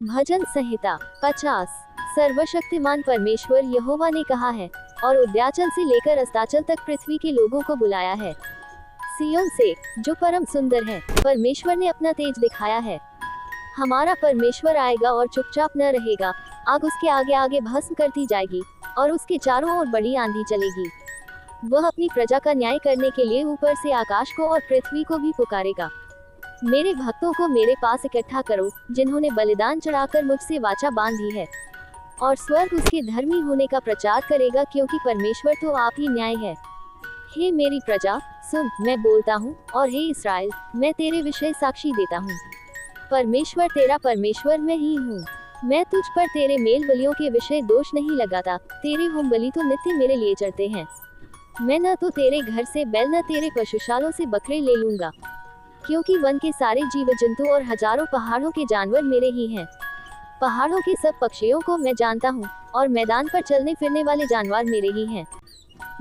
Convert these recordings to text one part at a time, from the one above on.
भजन संहिता 50। सर्वशक्तिमान परमेश्वर यहोवा ने कहा है और उद्याचल से लेकर अस्ताचल तक पृथ्वी के लोगों को बुलाया है। सियोन से, जो परम सुंदर है, परमेश्वर ने अपना तेज दिखाया है। हमारा परमेश्वर आएगा और चुपचाप न रहेगा। आग उसके आगे आगे भस्म करती जाएगी और उसके चारों ओर बड़ी आंधी चलेगी। वह अपनी प्रजा का न्याय करने के लिए ऊपर से आकाश को और पृथ्वी को भी पुकारेगा। मेरे भक्तों को मेरे पास इकट्ठा करो, जिन्होंने बलिदान चढ़ाकर मुझसे वाचा बांधी है, और स्वर्ग उसके धर्मी होने का प्रचार करेगा, क्योंकि परमेश्वर तो आप ही न्याय है। हे मेरी प्रजा, सुन, मैं बोलता हूँ, और हे इस्राएल, मैं तेरे विषय साक्षी देता हूँ। परमेश्वर तेरा परमेश्वर मैं ही हूँ। मैं तुझ पर तेरे मेल बलियों के विषय दोष नहीं लगाता। तेरे होम बलि तो नित्य मेरे लिए चढ़ते हैं। मैं न तो तेरे घर से बैल न तेरे पशुशालों से बकरे ले लूंगा, क्योंकि वन के सारे जीव जंतु और हजारों पहाड़ों के जानवर मेरे ही हैं। पहाड़ों के सब पक्षियों को मैं जानता हूँ, और मैदान पर चलने फिरने वाले जानवर मेरे ही हैं।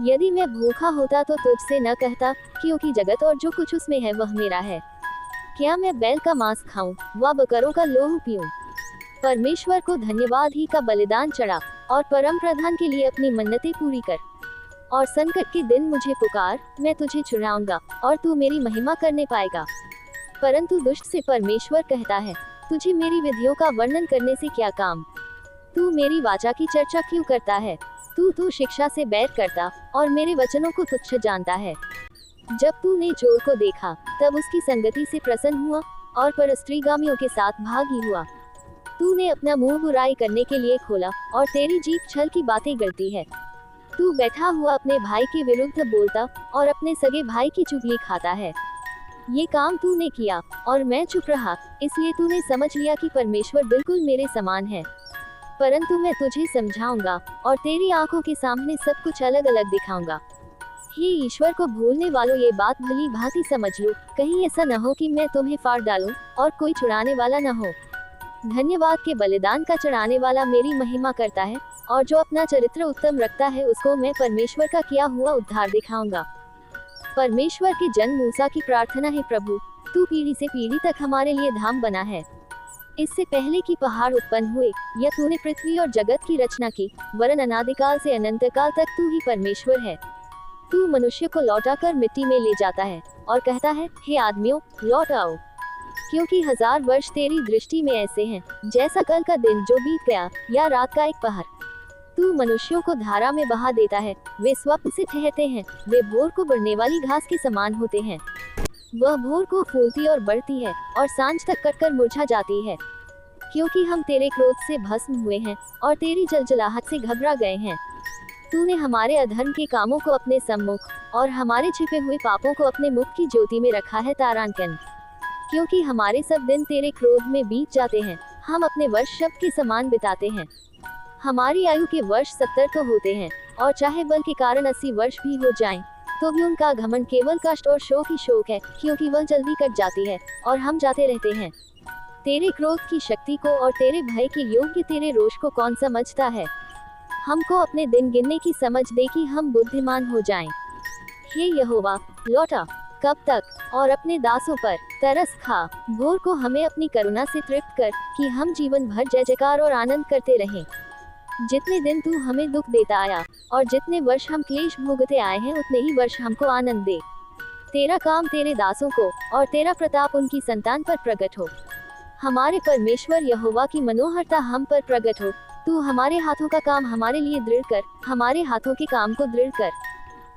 यदि मैं भूखा होता तो तुझसे न कहता, क्योंकि जगत और जो कुछ उसमें है वह मेरा है। क्या मैं बैल का मांस खाऊं व बकरों का लोहू पीऊं? परमेश्वर को धन्यवाद ही का बलिदान चढ़ा, और परम प्रधान के लिए अपनी मन्नतें पूरी कर। और संकट के दिन मुझे पुकार, मैं तुझे छुड़ाऊंगा, और तू मेरी महिमा करने पाएगा। परंतु दुष्ट से परमेश्वर कहता है, तुझे मेरी विधियों का वर्णन करने से क्या काम? तू मेरी वाचा की चर्चा क्यों करता है? तू शिक्षा से बैर करता और मेरे वचनों को तुच्छ जानता है। जब तूने चोर को देखा, तब उसकी संगति से प्रसन्न हुआ, और परस्त्रीगामियों के साथ भागी हुआ। तूने अपना मुंह बुराई करने के लिए खोला, और तेरी जीभ छल की बातें गढ़ती है। तू बैठा हुआ अपने भाई के विरुद्ध बोलता और अपने सगे भाई की चुगली खाता है। ये काम तूने किया और मैं चुप रहा, इसलिए तूने समझ लिया कि परमेश्वर बिल्कुल मेरे समान है। परंतु मैं तुझे समझाऊंगा और तेरी आंखों के सामने सब कुछ अलग अलग दिखाऊंगा। हे ईश्वर को भूलने वालों, ये बात भली भांति समझ लो, कहीं ऐसा न हो कि मैं तुम्हें फाड़ डालूं और कोई छुड़ाने वाला न हो। धन्यवाद के बलिदान का चढ़ाने वाला मेरी महिमा करता है, और जो अपना चरित्र उत्तम रखता है उसको मैं परमेश्वर का किया हुआ उद्धार दिखाऊंगा। परमेश्वर के जन मूसा की प्रार्थना है, प्रभु, तू पीढ़ी से पीढ़ी तक हमारे लिए धाम बना है। इससे पहले कि पहाड़ उत्पन्न हुए या तूने पृथ्वी और जगत की रचना की, वरन अनादिकाल से अनंत काल तक तू ही परमेश्वर है। तू मनुष्य को लौटाकर मिट्टी में ले जाता है और कहता है, हे आदमियों, लौट आओ, क्योंकि 1000 वर्ष तेरी दृष्टि में ऐसे हैं जैसा कल का दिन जो बीत गया, या रात का एक पहर। तू मनुष्यों को धारा में बहा देता है, वे स्वप्न से ठहरते हैं, वे भोर को बढ़ने वाली घास के समान होते हैं। वह भोर को फूलती और बढ़ती है, और सांझ तक कटकर मुरझा जाती है। क्योंकि हम तेरे क्रोध से भस्म हुए हैं और तेरी जलजलाहट से घबरा गए हैं। तूने हमारे अधर्म के कामों को अपने सम्मुख और हमारे छिपे हुए पापों को अपने मुख की ज्योति में रखा है तारांकन। क्योंकि हमारे सब दिन तेरे क्रोध में बीत जाते हैं, हम अपने वर्ष शब्द के समान बिताते हैं। हमारी आयु के वर्ष 70 तो होते हैं, और चाहे बल के कारण 80 वर्ष भी हो जाएं, तो भी उनका घमंड केवल कष्ट और शोक ही शोक है, क्योंकि वह जल्दी कट जाती है और हम जाते रहते हैं। तेरे क्रोध की शक्ति को और तेरे भय के योग्य तेरे रोष को कौन समझता है? हमको अपने दिन गिनने की समझ दे कि हम बुद्धिमान हो जाएं। हे यहोवा, लौटा, कब तक? और अपने दासों पर तरस खा। भोर को हमें अपनी करुणा से तृप्त कर, कि हम जीवन भर जय जयकार और आनंद करते रहें। जितने दिन तू हमें दुख देता आया और जितने वर्ष हम क्लेश भोगते आए हैं, उतने ही वर्ष हमको आनंद दे। तेरा काम तेरे दासों को और तेरा प्रताप उनकी संतान पर प्रकट हो। हमारे परमेश्वर यहोवा की मनोहरता हम पर प्रकट हो। तू हमारे हाथों का काम हमारे लिए दृढ़ कर, हमारे हाथों के काम को दृढ़ कर।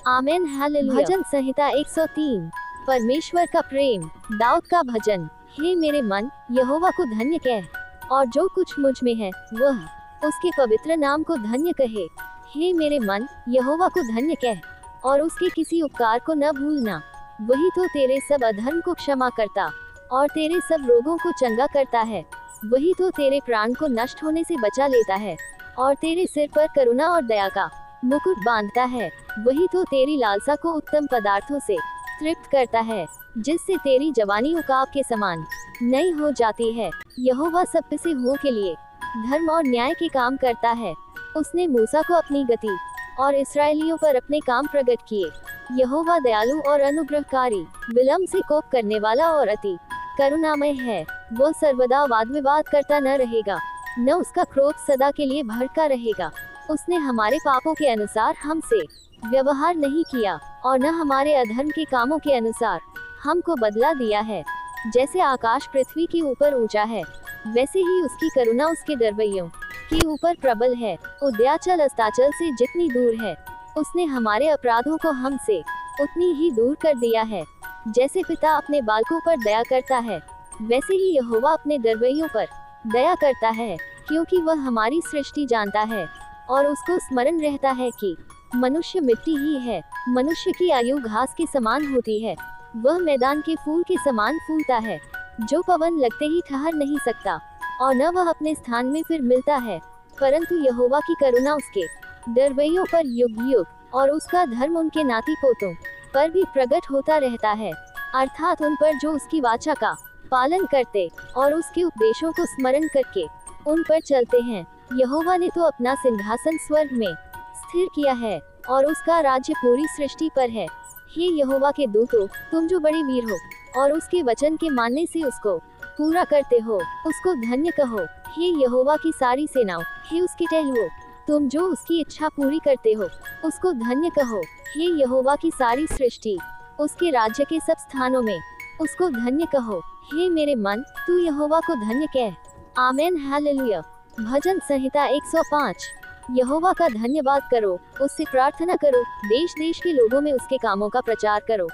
आमेन, हालेलुया। भजन संहिता 103। परमेश्वर का प्रेम। दाऊद का भजन। हे मेरे मन, यहोवा को धन्य कह, और जो कुछ मुझ में है वह उसके पवित्र नाम को धन्य कहे। हे मेरे मन, यहोवा को धन्य कह, और उसके किसी उपकार को न भूलना। वही तो तेरे सब अधर्म को क्षमा करता और तेरे सब रोगों को चंगा करता है। वही तो तेरे प्राण को नष्ट होने से बचा लेता है, और तेरे सिर पर करुणा और दया का मुकुट बांधता है। वही तो तेरी लालसा को उत्तम पदार्थों से तृप्त करता है, जिससे तेरी जवानी उकाब के समान नई हो जाती है। यहोवा सब पिसे हुओं के लिए धर्म और न्याय के काम करता है। उसने मूसा को अपनी गति और इस्राएलियों पर अपने काम प्रकट किए। यहोवा दयालु और अनुग्रहकारी, विलम्ब से कोप करने वाला और अति करुणामय है। वो सर्वदा वाद विवाद करता न रहेगा, न उसका क्रोध सदा के लिए भड़का रहेगा। उसने हमारे पापों के अनुसार हमसे व्यवहार नहीं किया और न हमारे अधर्म के कामों के अनुसार हमको बदला दिया है। जैसे आकाश पृथ्वी के ऊपर ऊंचा है, वैसे ही उसकी करुणा उसके डरवैयों के ऊपर प्रबल है। उद्याचल अस्ताचल से जितनी दूर है, उसने हमारे अपराधों को हमसे उतनी ही दूर कर दिया है। जैसे पिता अपने बालकों पर दया करता है, वैसे ही यहोवा अपने डरवैयों पर दया करता है, क्योंकि वह हमारी सृष्टि जानता है और उसको स्मरण रहता है कि मनुष्य मिट्टी ही है। मनुष्य की आयु घास के समान होती है, वह मैदान के फूल के समान फूलता है, जो पवन लगते ही ठहर नहीं सकता और न वह अपने स्थान में फिर मिलता है। परंतु यहोवा की करुणा उसके डरवैयों पर युग युग और उसका धर्म उनके नाती पोतों पर भी प्रकट होता रहता है, अर्थात उन पर जो उसकी वाचा का पालन करते और उसके उपदेशों को स्मरण करके उन पर चलते हैं। यहोवा ने तो अपना सिंहासन स्वर्ग में स्थिर किया है और उसका राज्य पूरी सृष्टि पर है। हे यहोवा के दूतों, तुम जो बड़े वीर हो और उसके वचन के मानने से उसको पूरा करते हो, उसको धन्य कहो। हे यहोवा की सारी सेनाओं, हे उसके टहलुओं, तुम जो उसकी इच्छा पूरी करते हो, उसको धन्य कहो। हे यहोवा की सारी सृष्टि, उसके राज्य के सब स्थानों में उसको धन्य कहो। हे मेरे मन, तू यहोवा को धन्य कह। आमेन, हालेलुया। भजन संहिता 105। यहोवा का धन्यवाद करो, उससे प्रार्थना करो, देश देश के लोगों में उसके कामों का प्रचार करो।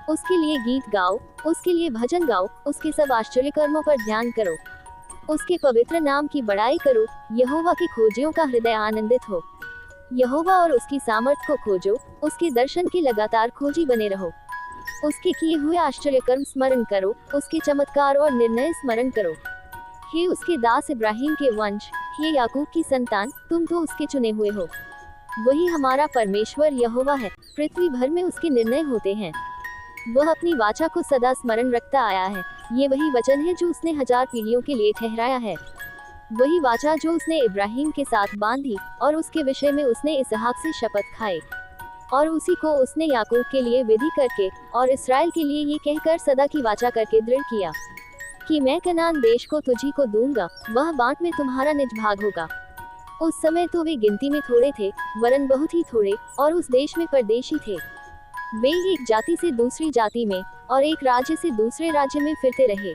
उसके लिए गीत गाओ, उसके लिए भजन गाओ, उसके सब आश्चर्य कर्मों पर ध्यान करो, उसके पवित्र नाम की बड़ाई करो। यहोवा के खोजियों का हृदय आनंदित हो, यहोवा और उसकी सामर्थ को खोजो, उसके दर्शन के लगातार खोजी बने रहो। उसके किए हुए आश्चर्य कर्म स्मरण करो, उसके चमत्कार और निर्णय स्मरण करो। हे उसके दास इब्राहिम के वंश, हे याकूब की संतान, तुम तो उसके चुने हुए हो। वही हमारा परमेश्वर यहोवा है, पृथ्वी भर में उसके निर्णय होते हैं। वह अपनी वाचा को सदा स्मरण रखता आया है। ये वही वचन है जो उसने 1000 पीढ़ियों के लिए ठहराया है। वही वाचा जो उसने इब्राहिम के साथ बांधी और उसके विषय में उसने इसहाक से शपथ खाई, और उसी को उसने याकूब के लिए विधि करके और इस्राएल के लिए ये कहकर सदा की वाचा करके दृढ़ किया कि मैं कनान देश को तुझी को दूंगा, वह बाँट में तुम्हारा निज भाग होगा। उस समय तो वे गिनती में थोड़े थे, वरन बहुत ही थोड़े, और उस देश में परदेशी थे। वे एक जाति से दूसरी जाति में और एक राज्य से दूसरे राज्य में फिरते रहे,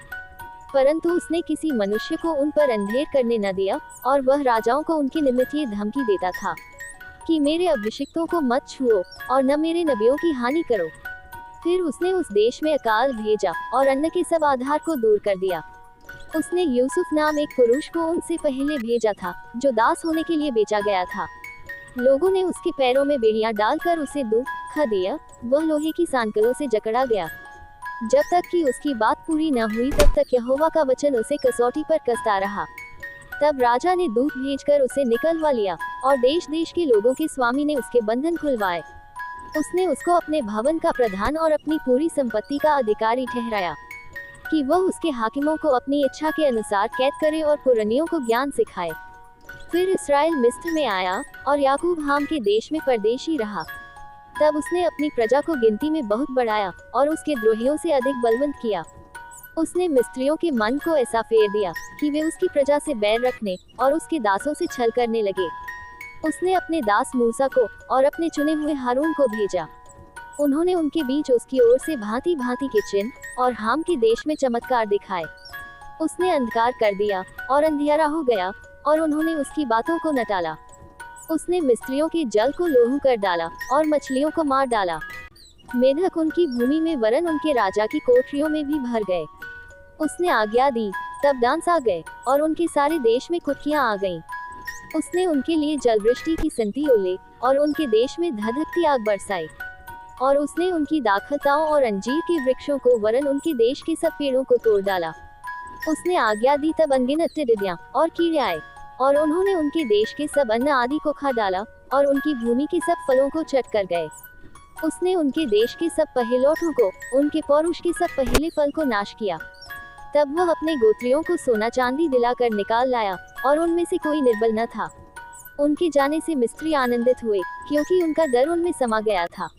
परंतु उसने किसी मनुष्य को उन पर अंधेर करने न दिया, और वह राजाओं को उनके निमित्त ये धमकी देता था कि मेरे अभिषिक्तों को मत छुओ और न मेरे नबियों की हानि करो। फिर उसने उस देश में अकाल भेजा और अन्न के सब आधार को दूर कर दिया। उसने यूसुफ नाम एक पुरुष को उनसे पहले भेजा था, जो दास होने के लिए बेचा गया था। लोगों ने उसके पैरों में बेड़ियां डालकर उसे दुख दिया, वह लोहे की सांकलों से जकड़ा गया। जब तक कि उसकी बात पूरी न हुई, तब तक यहोवा का वचन उसे कसौटी पर कसता रहा। तब राजा ने दूत भेजकर उसे निकलवा लिया, और देश देश के लोगों के स्वामी ने उसके बंधन खुलवाए। उसने उसको अपने भवन का प्रधान और अपनी पूरी संपत्ति का अधिकारी ठहराया, कि वह उसके हाकिमों को अपनी इच्छा के अनुसार कैद करे और पुरनियों को ज्ञान सिखाए। फिर इस्राएल मिस्र में आया और याकूब हाम के देश में परदेशी रहा। तब उसने अपनी प्रजा को गिनती में बहुत बढ़ाया और उसके द्रोहियों से अधिक बलवंत किया। उसने मिस्रियों के मन को ऐसा फेर दिया कि वे उसकी प्रजा से बैर रखने और उसके दासों से छल करने लगे। उसने अपने दास मूसा को और अपने चुने हुए हारून को भेजा। उन्होंने उनके बीच उसकी ओर से भांति भांति के चिन्ह और हाम के देश में चमत्कार दिखाए। उसने अंधकार कर दिया और अंधियारा हो गया, और उन्होंने उसकी बातों को न टाला। उसने मिस्रियों के जल को लोहू कर डाला और मछलियों को मार डाला। मेढक उनकी भूमि में वरन उनके राजा की कोठरियों में भी भर गए। उसने आज्ञा दी, तब डांस आ गए, और उनके सारे देश में कुटकियां आ गईं। उसने उनके लिए जलवृष्टि की संति ओले और उनके देश में धधकती आग बरसाई। और उसने उनकी दाखलताओं और अंजीर के वृक्षों को वरन उनके देश के सब पेड़ों को तोड़ डाला। उसने आज्ञा दी, तब अनगिनत टिड्डियां और कीड़े आए, और उन्होंने उनके देश के सब अन्न आदि को खा डाला, और उनकी भूमि के सब फलों को चट कर गए। उसने उनके देश के सब पहिलौठों को, उनके पौरुष के सब पहले फल को नाश किया। तब वह अपने गोत्रियों को सोना चांदी दिलाकर निकाल लाया, और उनमें से कोई निर्बल न था। उनके जाने से मिस्री आनंदित हुए, क्योंकि उनका डर उनमें समा गया था।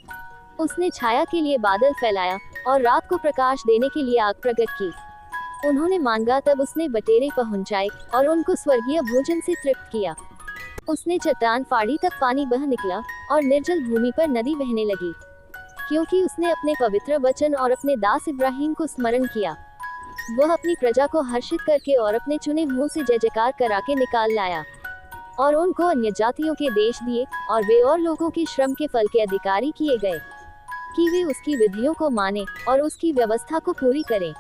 उसने छाया के लिए बादल फैलाया और रात को प्रकाश देने के लिए आग प्रकट की। उन्होंने मांगा तब उसने बटेरे पहुंचाए और उनको स्वर्गीय भोजन से तृप्त किया। उसने चट्टान फाड़ी तब पानी बह निकला और निर्जल भूमि पर नदी बहने लगी, क्योंकि उसने अपने पवित्र वचन और अपने दास इब्राहिम को स्मरण किया। वह अपनी प्रजा को हर्षित करके और अपने चुने हुओं से जय जयकार करा के निकाल लाया और उनको अन्य जातियों के देश दिए, और वे और लोगों के श्रम के फल के अधिकारी किए गए कि वे उसकी विधियों को माने और उसकी व्यवस्था को पूरी करें।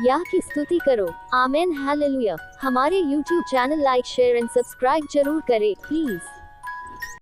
याह की स्तुति करो। आमेन, हालेलुया। हमारे YouTube channel like, share and subscribe जरूर करें प्लीज।